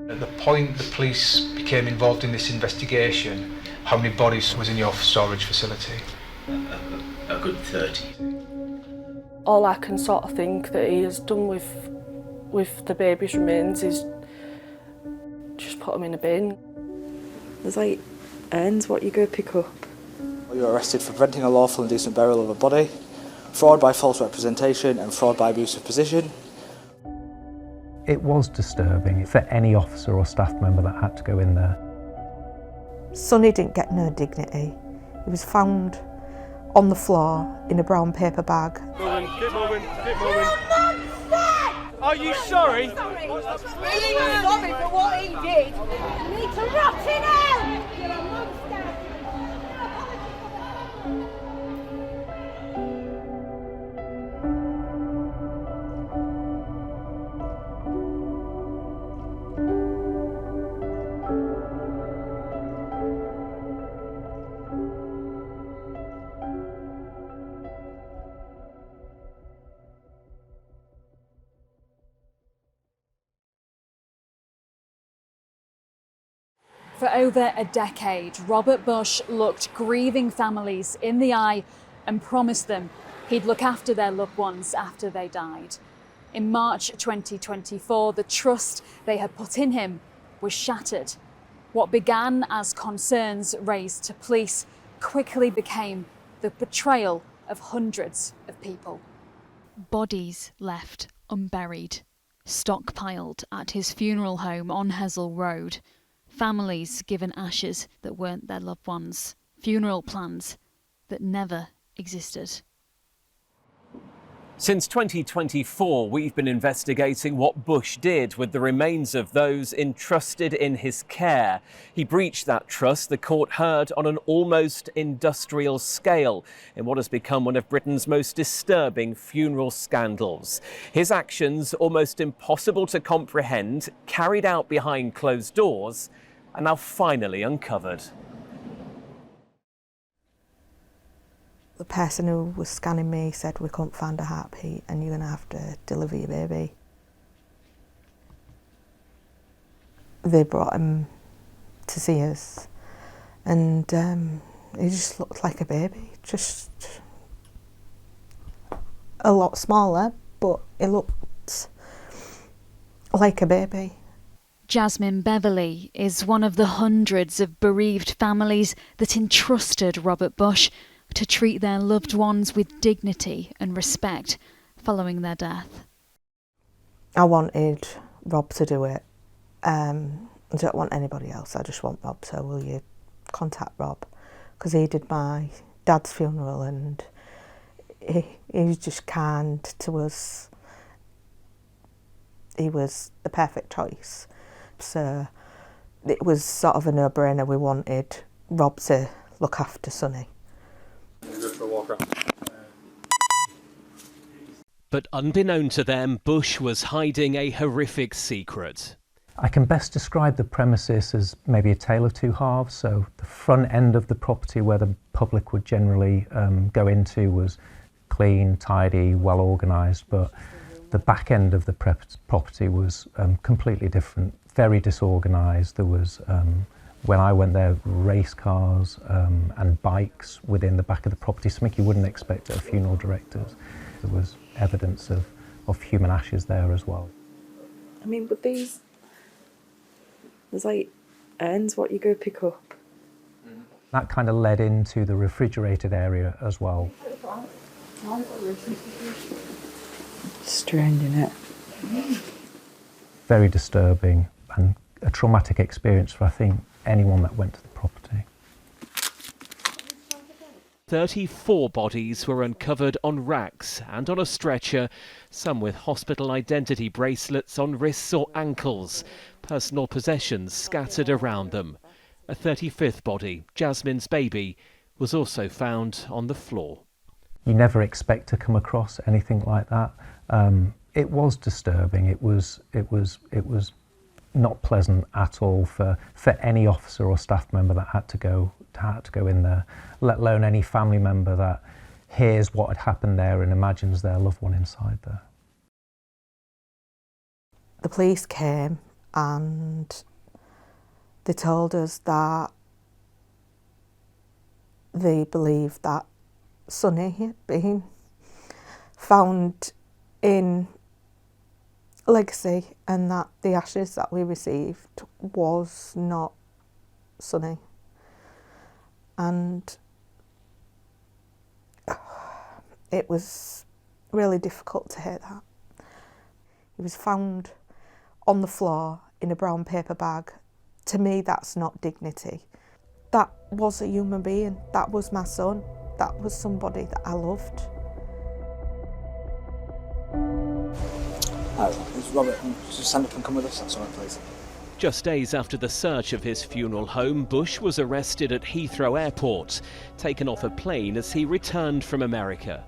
At the point the police became involved in this investigation, how many bodies was in your storage facility? A good 30. All I can sort of think that he has done with the baby's remains is just put them in a bin. There's like urns what you go pick up. You were arrested for preventing a lawful and decent burial of a body, fraud by false representation and fraud by abuse of position. It was disturbing for any officer or staff member that had to go in there. Sonny didn't get no dignity. He was found on the floor in a brown paper bag. Keep moving. Are you sorry? He's sorry for what he did. You need to rot in hell! You're a monster! For over a decade, Robert Bush looked grieving families in the eye and promised them he'd look after their loved ones after they died. In March 2024, the trust they had put in him was shattered. What began as concerns raised to police quickly became the betrayal of hundreds of people. Bodies left unburied, stockpiled at his funeral home on Hessle Road. Families given ashes that weren't their loved ones. Funeral plans that never existed. Since 2024, we've been investigating what Bush did with the remains of those entrusted in his care. He breached that trust, the court heard, on an almost industrial scale in what has become one of Britain's most disturbing funeral scandals. His actions, almost impossible to comprehend, carried out behind closed doors, are now finally uncovered. The person who was scanning me said we couldn't find a heartbeat and you're going to have to deliver your baby. They brought him to see us and he just looked like a baby, just a lot smaller, but he looked like a baby. Jasmine Beverley is one of the hundreds of bereaved families that entrusted Robert Bush to treat their loved ones with dignity and respect following their death. I wanted Rob to do it. I don't want anybody else, I just want Rob, so will you contact Rob? Because he did my dad's funeral and he was just kind to us. He was the perfect choice. So it was sort of a no-brainer. We wanted Rob to look after Sonny. But unbeknown to them, Bush was hiding a horrific secret. I can best describe the premises as maybe a tale of two halves. So the front end of the property where the public would generally go into was clean, tidy, well organised, but the back end of the property was completely different, very disorganised. There was, when I went there, race cars and bikes within the back of the property, something you wouldn't expect at a funeral director's. There was evidence of human ashes there as well. I mean, but there's like urns what you go pick up. That kind of led into the refrigerated area as well. Strange, isn't it? Very disturbing and a traumatic experience for, I think, anyone that went to the property. 34 bodies were uncovered on racks and on a stretcher, some with hospital identity bracelets on wrists or ankles, personal possessions scattered around them. A 35th body, Jasmine's baby, was also found on the floor. You never expect to come across anything like that. It was disturbing. It was not pleasant at all for any officer or staff member that had to go in there, let alone any family member that hears what had happened there and imagines their loved one inside there. The police came and they told us that they believed that Sonny had been found in Legacy and that the ashes that we received was not Sonny. And it was really difficult to hear that. He was found on the floor in a brown paper bag. To me, that's not dignity. That was a human being. That was my son. That was somebody that I loved. Robert, just stand up and come with us, that's all right, please. Just days after the search of his funeral home, Bush was arrested at Heathrow Airport, taken off a plane as he returned from America.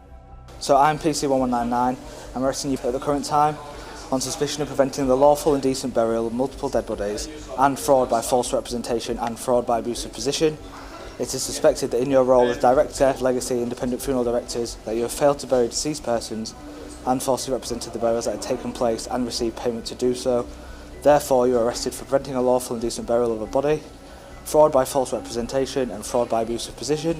So I'm PC1199. I'm arresting you at the current time on suspicion of preventing the lawful and decent burial of multiple dead bodies and fraud by false representation and fraud by abuse of position. It is suspected that in your role as Director, Legacy, Independent Funeral Directors, that you have failed to bury deceased persons and falsely represented the burials that had taken place and received payment to do so. Therefore, you are arrested for preventing a lawful and decent burial of a body, fraud by false representation and fraud by abuse of position.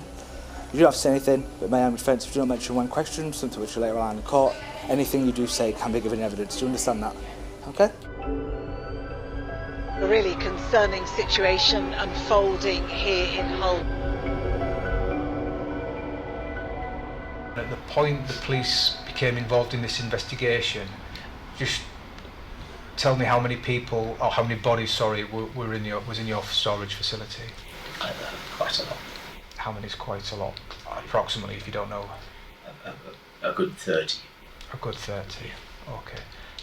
You don't have to say anything, but may I defence if you don't mention one question, something which will later on in court, anything you do say can be given evidence. Do you understand that? Okay? A really concerning situation unfolding here in Hull. At the point the police became involved in this investigation, just tell me how many people, or how many bodies, sorry, was in your storage facility? Quite a lot. How many is quite a lot, approximately, if you don't know? A good 30. A good 30, okay.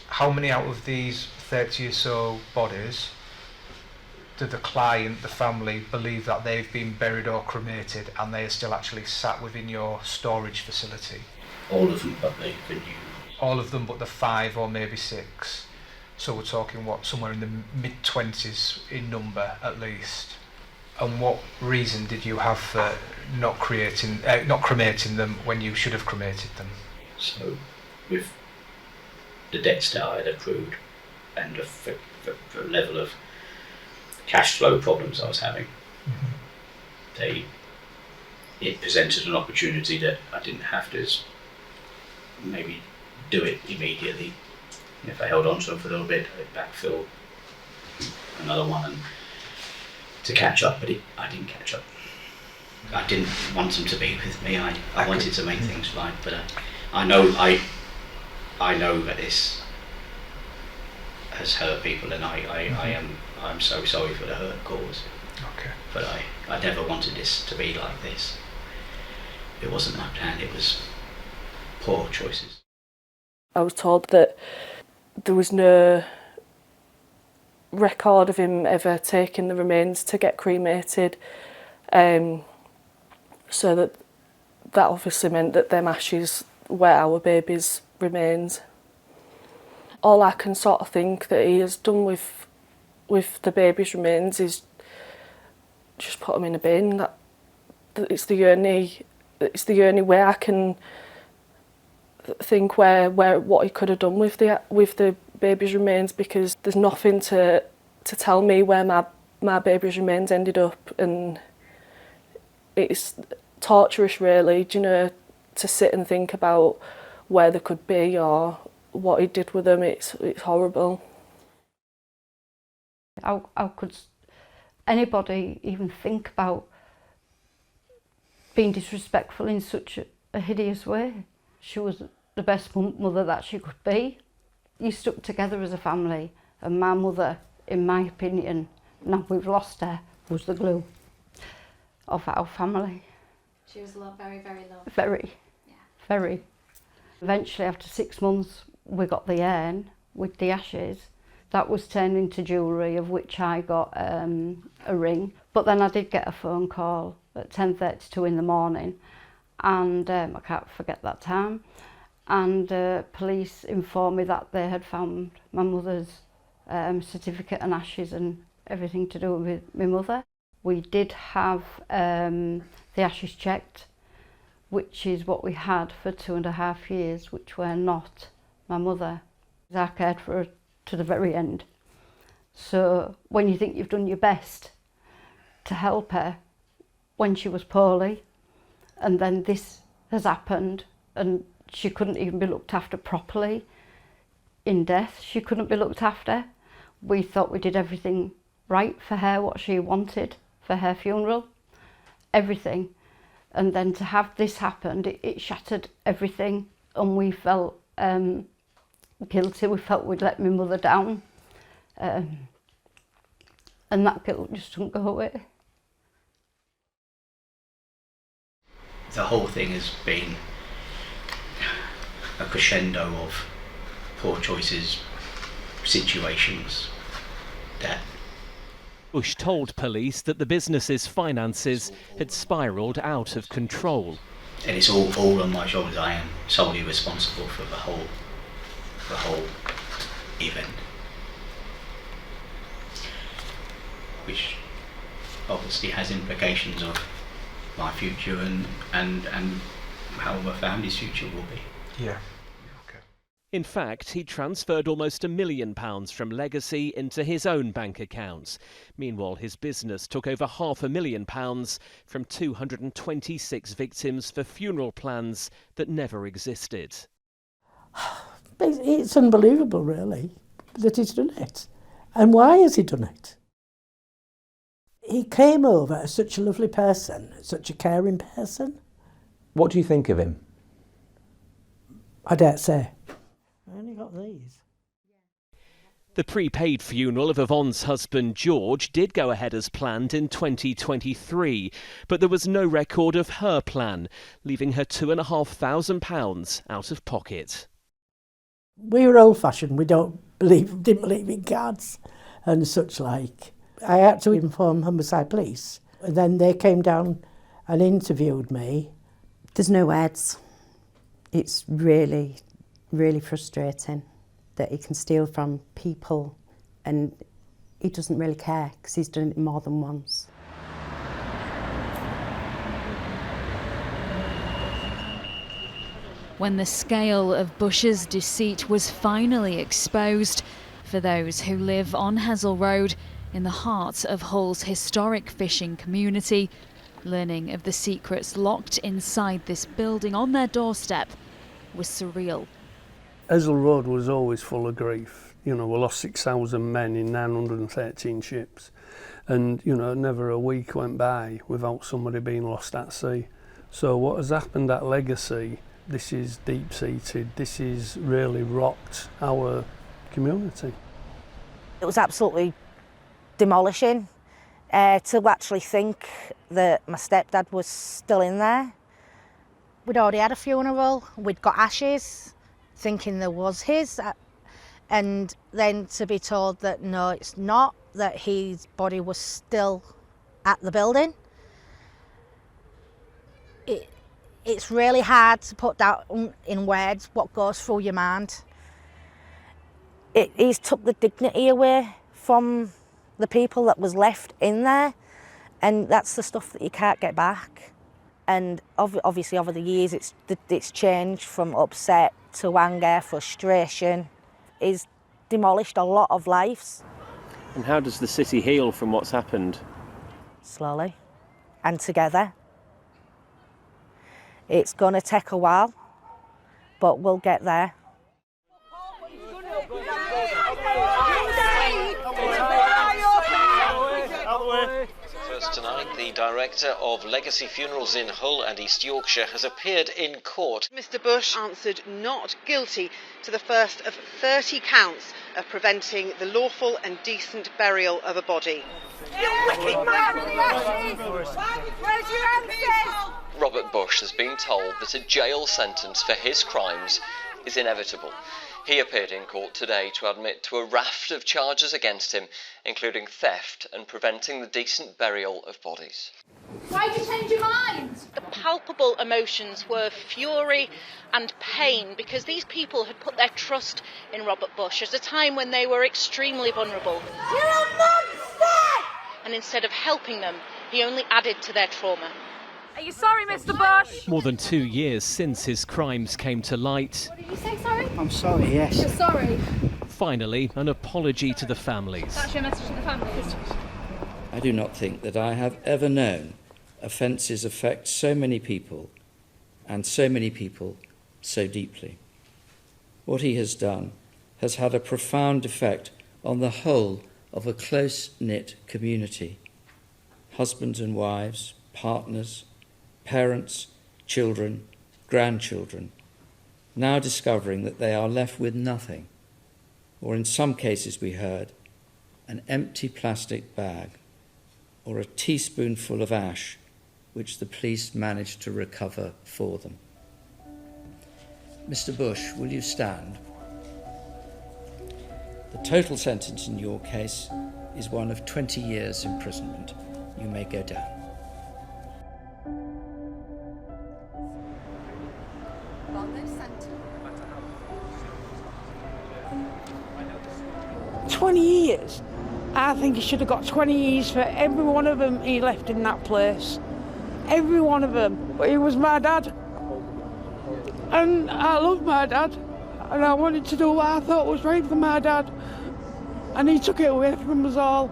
How many out of these 30 or so bodies do the client, the family, believe that they've been buried or cremated and they are still actually sat within your storage facility? All of them, but they've been used. All of them but the 5 or maybe 6. So we're talking, what, somewhere in the mid-20s in number at least. And what reason did you have for not cremating them when you should have cremated them? So, with the debts that I had accrued and the level of cash flow problems I was having, it presented an opportunity that I didn't have to maybe do it immediately. If I held on to them for a little bit, I'd backfill another one and to catch up, but I didn't catch up. I didn't want them to be with me. I wanted to make things right, but I know that this has hurt people, and I'm so sorry for the hurt caused. Okay. But I never wanted this to be like this. It wasn't my plan. It was poor choices. I was told that there was no record of him ever taking the remains to get cremated, so that obviously meant that them ashes were our baby's remains. All I can sort of think that he has done with the baby's remains is just put them in a bin. That it's the only way I can think what he could have done with the baby's remains, because there's nothing to tell me where my baby's remains ended up, and it's torturous really, do you know, to sit and think about where they could be or what he did with them. It's horrible. How could anybody even think about being disrespectful in such a hideous way? She was the best mother that she could be. You stuck together as a family, and my mother, in my opinion, now we've lost her, was the glue of our family. She was loved, very, very loved. Very, yeah. Very. Eventually, after 6 months, we got the urn with the ashes. That was turned into jewellery, of which I got a ring. But then I did get a phone call at 10:32 in the morning, and I can't forget that time. And police informed me that they had found my mother's certificate and ashes and everything to do with my mother. We did have the ashes checked, which is what we had for 2.5 years, which were not my mother. I cared for her to the very end. So when you think you've done your best to help her when she was poorly, and then this has happened and she couldn't even be looked after properly in death, she couldn't be looked after. We thought we did everything right for her, what she wanted for her funeral, everything. And then to have this happen, it shattered everything, and we felt guilty. We felt we'd let my mother down, and that guilt just didn't go away. The whole thing has been a crescendo of poor choices, situations, death. Bush told police that the business's finances had spiralled out of control. And it's all on my shoulders. I am solely responsible for the whole event, which obviously has implications of my future and how my family's future will be. Yeah. In fact, he transferred almost £1 million from legacy into his own bank accounts. Meanwhile, his business took over £500,000 from 226 victims for funeral plans that never existed. It's unbelievable, really, that he's done it. And why has he done it? He came over as such a lovely person, such a caring person. What do you think of him? I dare say. I only got these. The prepaid funeral of Yvonne's husband George did go ahead as planned in 2023, but there was no record of her plan, leaving her £2,500 out of pocket. We were old-fashioned. We didn't believe in cards and such like. I had to inform Humberside Police, and then they came down and interviewed me. There's no words. It's really, really frustrating that he can steal from people and he doesn't really care because he's done it more than once. When the scale of Bush's deceit was finally exposed for those who live on Hessle Road in the heart of Hull's historic fishing community, learning of the secrets locked inside this building on their doorstep was surreal. Hessle Road was always full of grief. You know, we lost 6,000 men in 913 ships. And, you know, never a week went by without somebody being lost at sea. So what has happened at Legacy, this is deep-seated. This has really rocked our community. It was absolutely demolishing to actually think that my stepdad was still in there. We'd already had a funeral, we'd got ashes, thinking there was his, and then to be told that no, it's not, that his body was still at the building. It's really hard to put down in words what goes through your mind. He's took the dignity away from the people that was left in there, and that's the stuff that you can't get back. And obviously over the years it's changed from upset to anger, frustration. He's demolished a lot of lives. And how does the city heal from what's happened? Slowly and together. It's going to take a while, but we'll get there. First tonight, the director of Legacy Funerals in Hull and East Yorkshire has appeared in court. Mr Bush answered not guilty to the first of 30 counts of preventing the lawful and decent burial of a body. You wicked man! Where's your answers? Robert Bush has been told that a jail sentence for his crimes is inevitable. He appeared in court today to admit to a raft of charges against him, including theft and preventing the decent burial of bodies. Why did you change your mind? The palpable emotions were fury and pain because these people had put their trust in Robert Bush at a time when they were extremely vulnerable. You're a monster! And instead of helping them, he only added to their trauma. Are you sorry, Mr Bush? More than 2 years since his crimes came to light, What did you say, sorry? I'm sorry, yes. You're sorry? finally, an apology to the families. That's your message to the families? I do not think that I have ever known offences affect so many people, and so many people so deeply. What he has done has had a profound effect on the whole of a close-knit community. Husbands and wives, partners, parents, children, grandchildren, now discovering that they are left with nothing, or in some cases we heard, an empty plastic bag or a teaspoonful of ash which the police managed to recover for them. Mr. Bush, will you stand? The total sentence in your case is one of 20 years imprisonment. You may go down. $20. I think he should have got 20 years for every one of them he left in that place. Every one of them. But he was my dad. And I loved my dad. And I wanted to do what I thought was right for my dad. And he took it away from us all.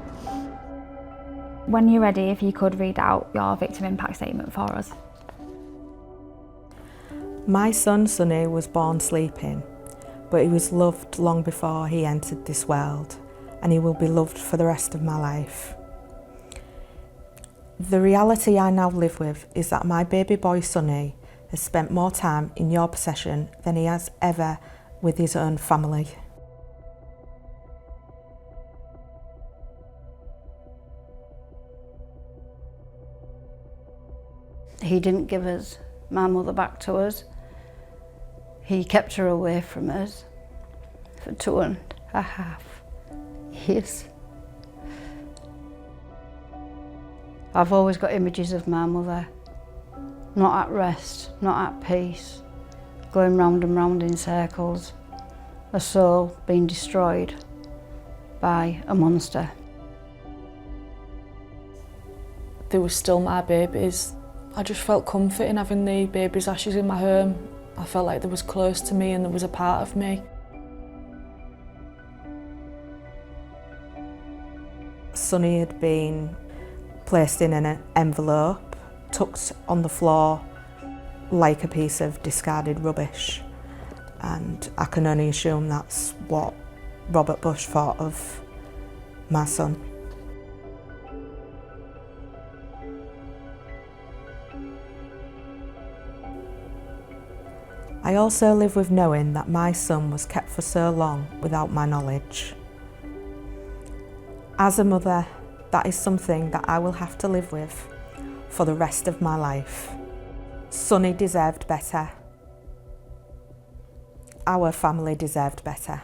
When you're ready, if you could read out your victim impact statement for us. My son, Sonny, was born sleeping, but he was loved long before he entered this world, and he will be loved for the rest of my life. The reality I now live with is that my baby boy, Sonny, has spent more time in your possession than he has ever with his own family. He didn't give us my mother back to us. He kept her away from us for 2.5 years. I've always got images of my mother, not at rest, not at peace, going round and round in circles, a soul being destroyed by a monster. They were still my babies. I just felt comfort in having the baby's ashes in my home. I felt like they was close to me and there was a part of me. Sonny had been placed in an envelope, tucked on the floor like a piece of discarded rubbish. And I can only assume that's what Robert Bush thought of my son. I also live with knowing that my son was kept for so long without my knowledge. As a mother, that is something that I will have to live with for the rest of my life. Sonny deserved better. Our family deserved better.